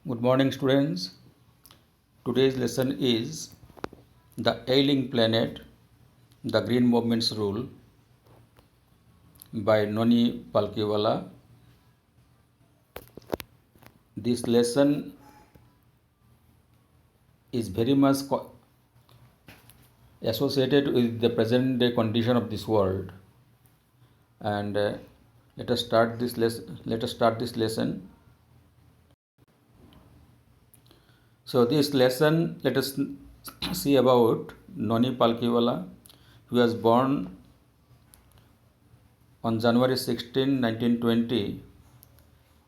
Good morning, students. Today's lesson is The Ailing Planet, The Green Movement's Rule by Noni Palkiwala. This lesson is very much associated with the present day condition of this world. And let us start this lesson. So this lesson, let us see about Noni Palkiwala, who was born on January 16, 1920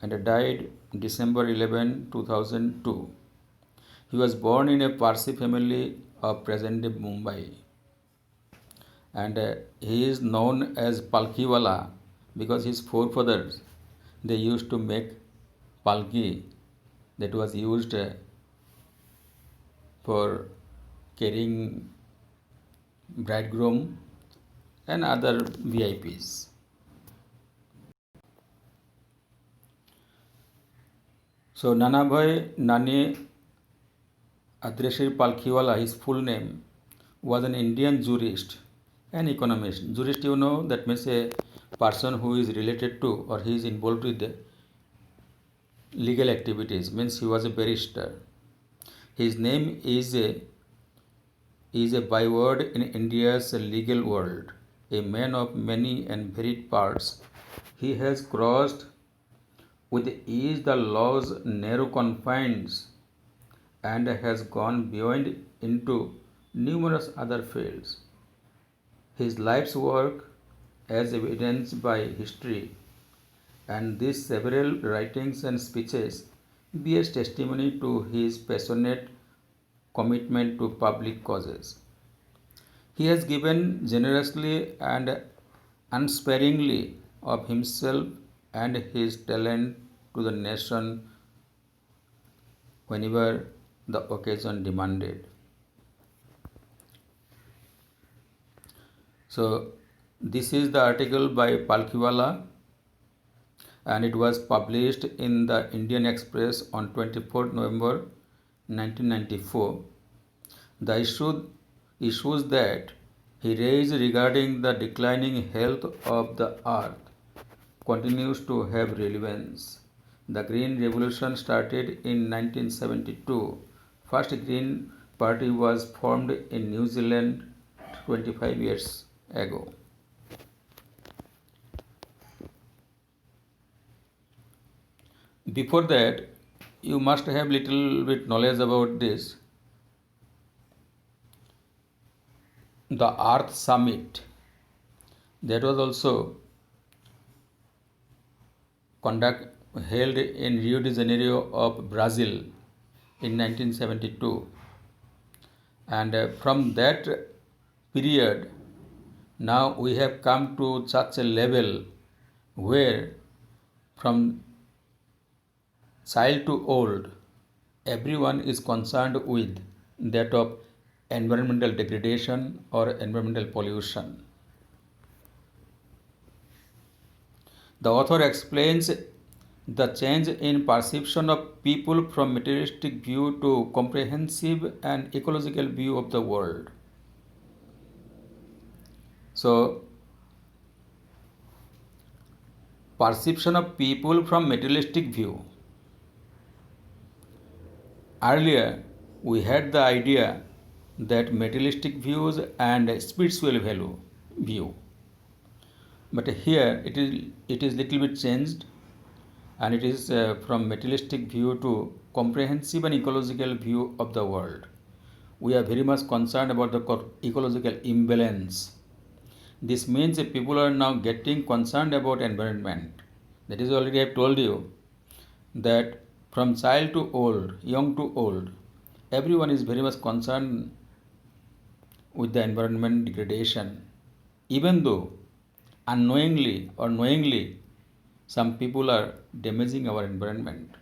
and died December 11, 2002. He was born in a Parsi family of present-day Mumbai, and he is known as Palkiwala because his forefathers, they used to make palki that was used for carrying bridegroom and other VIPs. So Nanabhai Nani Adreshir Palkhiwala, his full name, was an Indian jurist and economist. Jurist, you know, that means a person who is related to or he is involved with the legal activities, means he was a barrister. His name is a byword in India's legal world, a man of many and varied parts. He has crossed with ease the law's narrow confines and has gone beyond into numerous other fields. His life's work, as evidenced by history, and these several writings and speeches bears testimony to his passionate commitment to public causes. He has given generously and unsparingly of himself and his talent to the nation whenever the occasion demanded. So this is the article by Palkhiwala and it was published in the Indian Express on 24th November 1994. The issues that he raised regarding the declining health of the earth continues to have relevance. The Green Revolution started in 1972. First Green Party was formed in New Zealand 25 years ago. Before that, you must have little bit knowledge about this. The Earth Summit, that was also held in Rio de Janeiro of Brazil in 1972, and from that period now we have come to such a level where from child to old everyone is concerned with that of environmental degradation or environmental pollution. The author explains the change in perception of people from materialistic view to comprehensive and ecological view of the world. So, perception of people from materialistic view. Earlier, we had the idea that materialistic views and spiritual value view. But here it is little bit changed, and it is from materialistic view to comprehensive and ecological view of the world. We are very much concerned about the ecological imbalance. This means that people are now getting concerned about environment. That is already I have told you that from child to old, young to old, everyone is very much concerned with the environment degradation, even though unknowingly or knowingly some people are damaging our environment.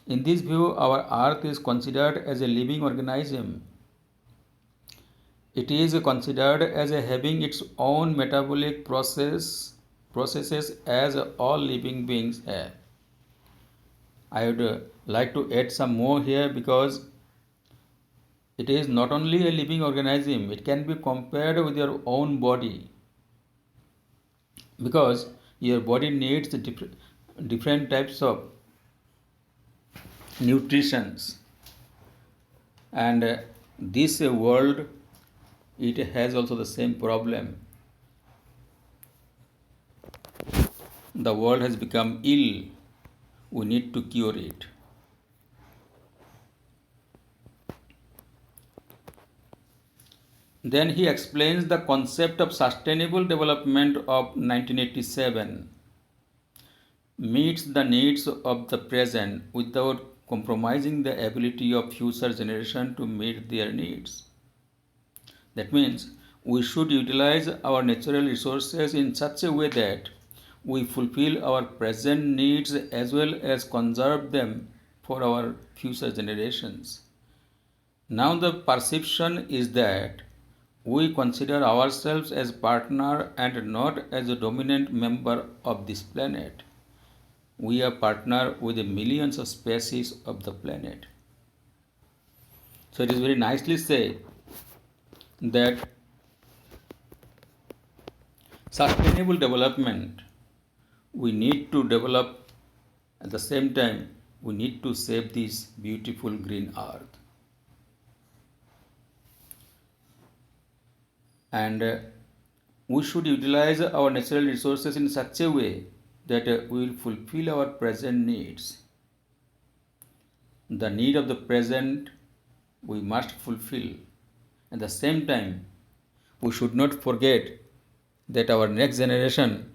In this view, our earth is considered as a living organism. It is considered as having its own metabolic processes as all living beings have. I would like to add some more here, because it is not only a living organism, it can be compared with your own body, because your body needs different types of nutritions, and this world, it has also the same problem. The world has become ill, we need to cure it. Then he explains the concept of sustainable development of 1987 meets the needs of the present without compromising the ability of future generation to meet their needs. That means we should utilize our natural resources in such a way that we fulfill our present needs as well as conserve them for our future generations. Now the perception is that we consider ourselves as partner and not as a dominant member of this planet. We are partner with the millions of species of the planet. So it is very nicely said that sustainable development, we need to develop, at the same time we need to save this beautiful green earth. And we should utilize our natural resources in such a way that we will fulfill our present needs. The need of the present we must fulfill. At the same time, we should not forget that our next generation,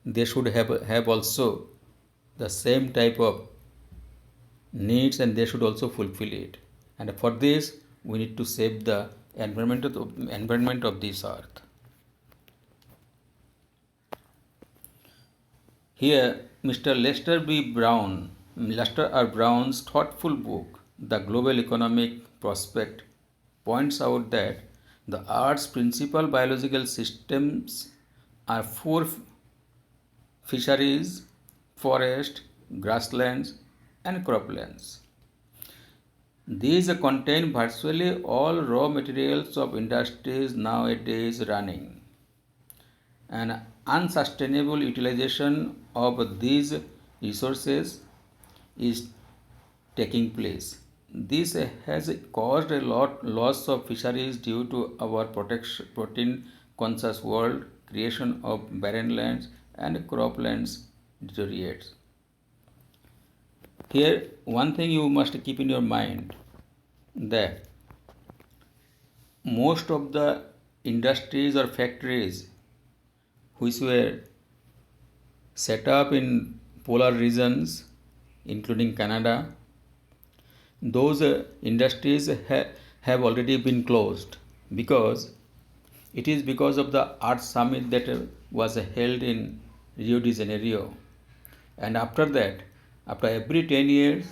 they should have also the same type of needs, and they should also fulfill it. And for this, we need to save the environment of this earth. Here, Lester R. Brown's thoughtful book, The Global Economic Prospect, points out that the Earth's principal biological systems are four: fisheries, forest, grasslands, and croplands. These contain virtually all raw materials of industries nowadays running. An unsustainable utilization of these resources is taking place. This has caused a loss of fisheries due to our protein conscious world, creation of barren lands, and croplands deteriorates. Here, one thing you must keep in your mind, that most of the industries or factories which were set up in polar regions, including Canada, those industries have already been closed, because it is because of the Earth Summit that was held in Rio de Janeiro. And after that, after every 10 years,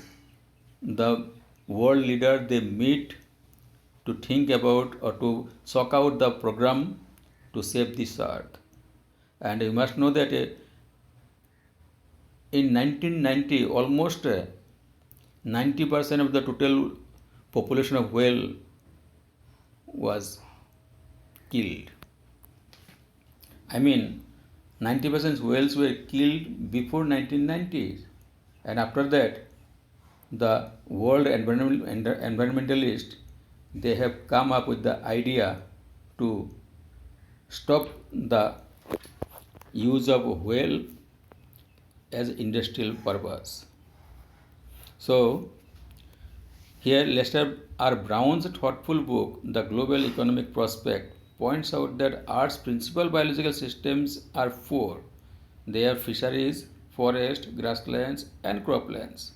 the world leaders, they meet to think about or to sort out the program to save this earth. And you must know that in 1990, almost 90% of the total population of whale was killed. I mean, 90% whales were killed before 1990s, and after that, the world environmentalists, they have come up with the idea to stop the use of whale as industrial purpose. So here Lester R. Brown's thoughtful book, The Global Economic Prospect, points out that Earth's principal biological systems are four. They are fisheries, forest, grasslands, and croplands.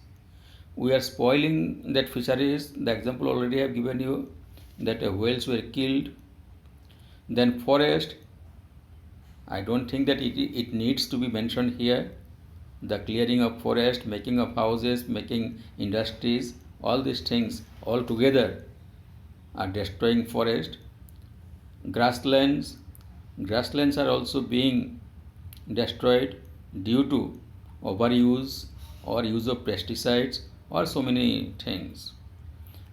We are spoiling that fisheries. The example already I have given you, that whales were killed. Then forest, I don't think that it needs to be mentioned here. The clearing of forest, making of houses, making industries, all these things all together are destroying forest. Grasslands are also being destroyed due to overuse or use of pesticides or so many things.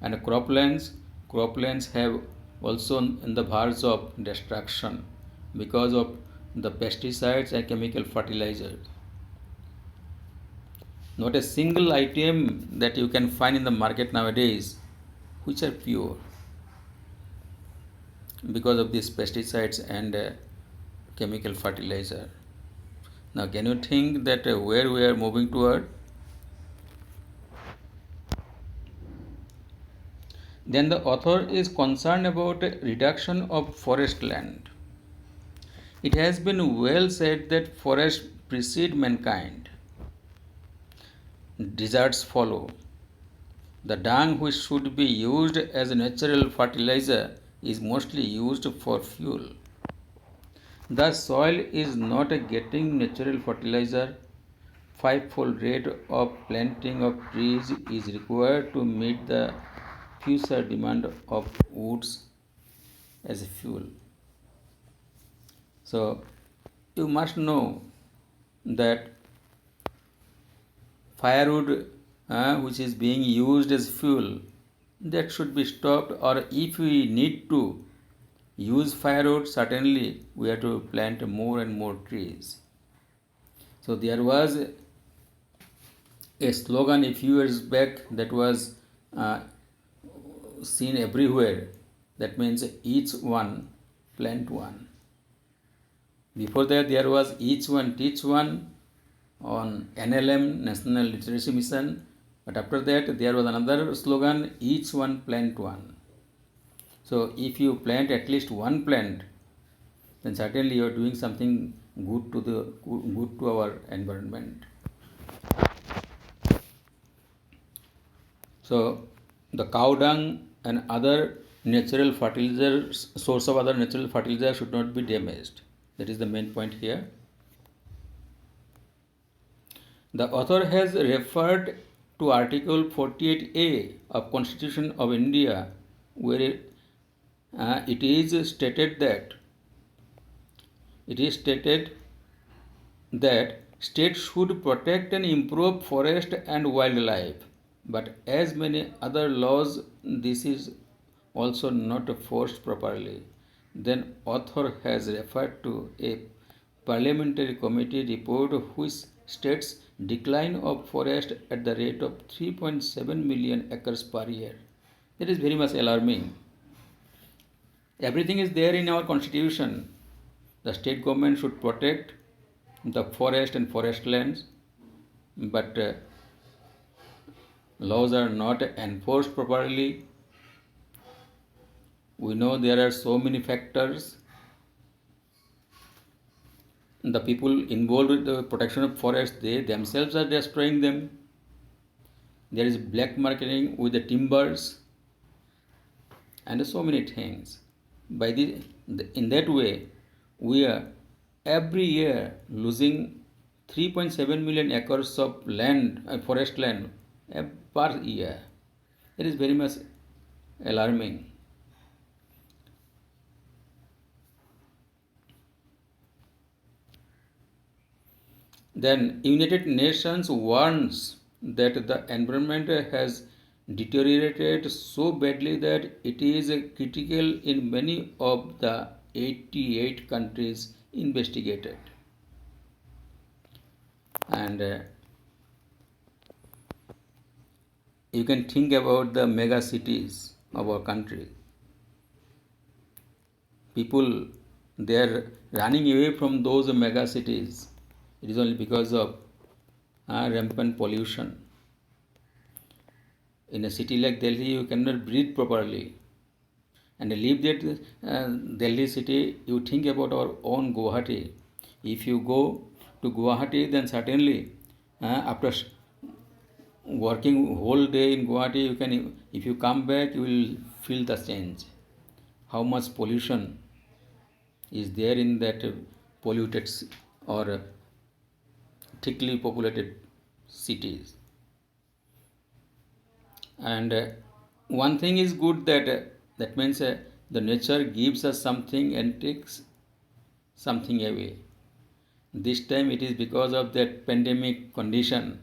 And croplands have also in the verge of destruction because of the pesticides and chemical fertilizers. Not a single item that you can find in the market nowadays which are pure because of these pesticides and chemical fertilizer. Now, can you think that where we are moving toward? Then the author is concerned about reduction of forest land. It has been well said that forests precede mankind. Deserts follow. The dung which should be used as a natural fertilizer is mostly used for fuel. The soil is not getting natural fertilizer. Fivefold rate of planting of trees is required to meet the future demand of woods as a fuel. So you must know that firewood which is being used as fuel, that should be stopped, or if we need to use firewood, certainly we have to plant more and more trees. So there was a slogan a few years back that was uh, seen everywhere, that means each one plant one. Before that there was each one teach one on NLM, National Literacy Mission, but after that there was another slogan, each one plant one. So if you plant at least one plant, then certainly you are doing something good to our environment. So the cow dung and other natural fertilizers, source of other natural fertilizer should not be damaged. That is the main point here. The author has referred to Article 48A of Constitution of India, where it is stated that states should protect and improve forest and wildlife. But as many other laws, this is also not enforced properly. Then author has referred to a parliamentary committee report which states decline of forest at the rate of 3.7 million acres per year. That is very much alarming. Everything is there in our constitution. The state government should protect the forest and forest lands, but laws are not enforced properly. We know there are so many factors. The people involved with the protection of forests, they themselves are destroying them. There is black marketing with the timbers and so many things. In that way, we are every year losing 3.7 million acres of land, forest land per year. It is very much alarming. Then United Nations warns that the environment has deteriorated so badly that it is critical in many of the 88 countries investigated. And you can think about the mega cities of our country. People, they are running away from those mega cities. It is only because of rampant pollution. In a city like Delhi, you cannot breathe properly. And leave that Delhi city, you think about our own Guwahati. If you go to Guwahati, then certainly after working whole day in Guwahati, you can, if you come back, you will feel the change. How much pollution is there in that polluted or thickly populated cities. And one thing is good, that means the nature gives us something and takes something away. This time it is because of that pandemic condition.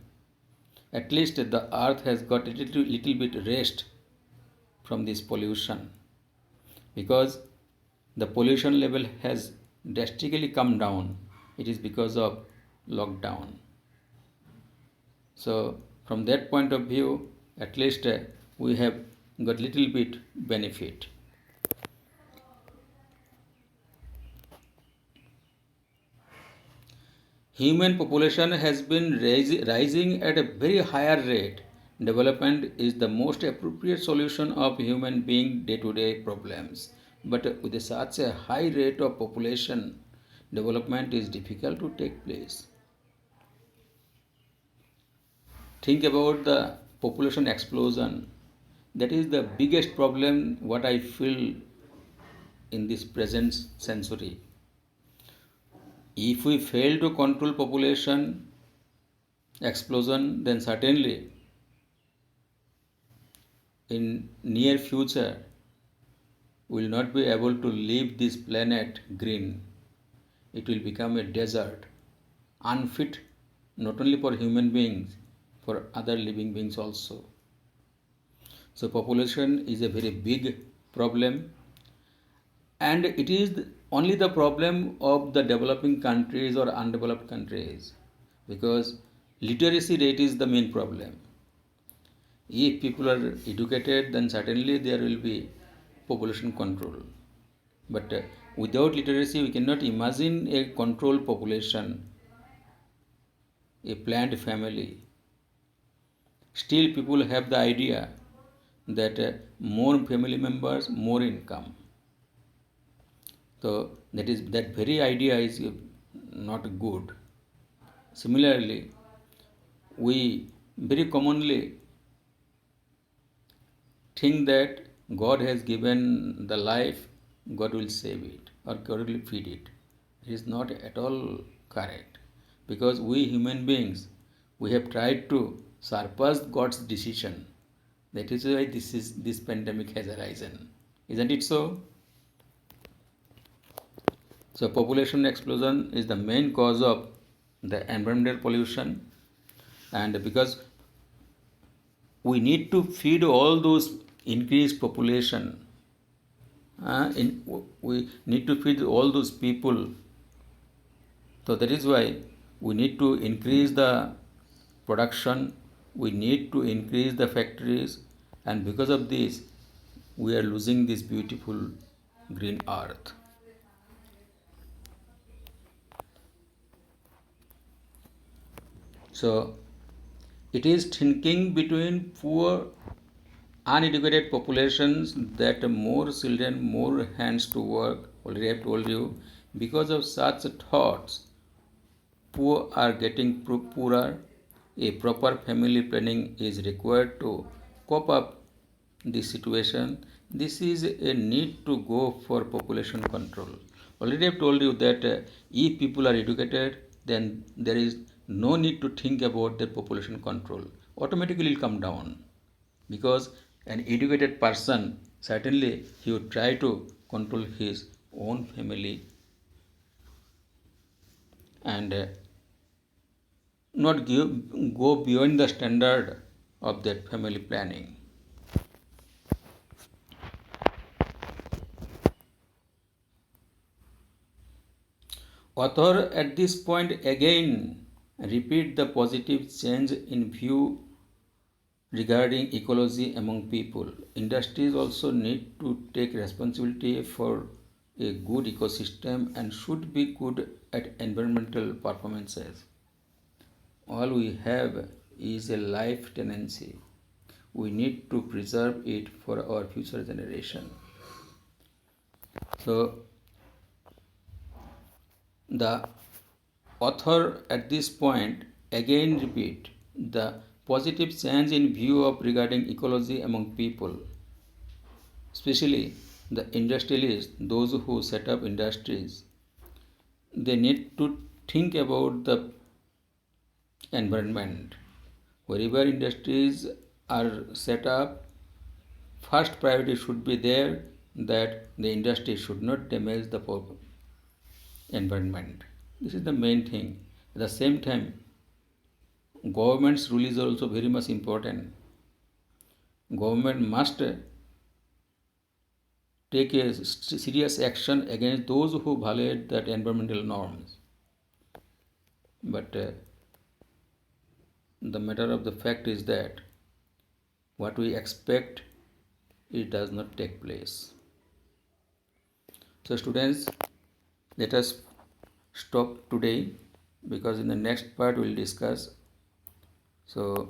at least the earth has got a little bit rest from this pollution, because the pollution level has drastically come down. It is because of lockdown. So from that point of view, at least we have got little bit benefit. Human population has been rising at a very higher rate. Development is the most appropriate solution of human being day-to-day problems. But with such a high rate of population, development is difficult to take place. Think about the population explosion. That is the biggest problem what I feel in this present century. If we fail to control population explosion, then certainly in near future we will not be able to leave this planet green. It will become a desert, unfit not only for human beings, for other living beings also. So population is a very big problem, and it is only the problem of the developing countries or undeveloped countries, because literacy rate is the main problem. If people are educated, then certainly there will be population control. But without literacy, we cannot imagine a controlled population, a planned family. Still, people have the idea that more family members, more income. So that very idea is not good. Similarly, we very commonly think that God has given the life, God will save it or God will feed it. It is not at all correct, because we human beings, we have tried to surpass God's decision. That is why this pandemic has arisen. Isn't it so? So population explosion is the main cause of the environmental pollution, and because we need to feed all those increased population, we need to feed all those people. So that is why we need to increase the production, we need to increase the factories, and because of this we are losing this beautiful green earth. So it is thinking between poor uneducated populations that more children, more hands to work. Already I have told you, because of such thoughts, poor are getting poorer. A proper family planning is required to cope up this situation. This is a need to go for population control. Already I have told you that if people are educated, then there is no need to think about the population control. Automatically it will come down, because an educated person, certainly he would try to control his own family and not go beyond the standard of that family planning. Author at this point again repeat the positive change in view regarding ecology among people. Industries also need to take responsibility for a good ecosystem and should be good at environmental performances. All we have is a life tenancy. We need to preserve it for our future generation. So the author at this point again repeat the positive change in view of regarding ecology among people, especially the industrialists, those who set up industries. They need to think about the environment. Wherever industries are set up, first priority should be there that the industry should not damage the environment. This is the main thing. At the same time, government's role is also very much important. Government must take a serious action against those who violate that environmental norms. But the matter of the fact is that what we expect, it does not take place. So students, let us stop today, because in the next part we'll discuss. So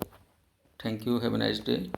thank you, have a nice day.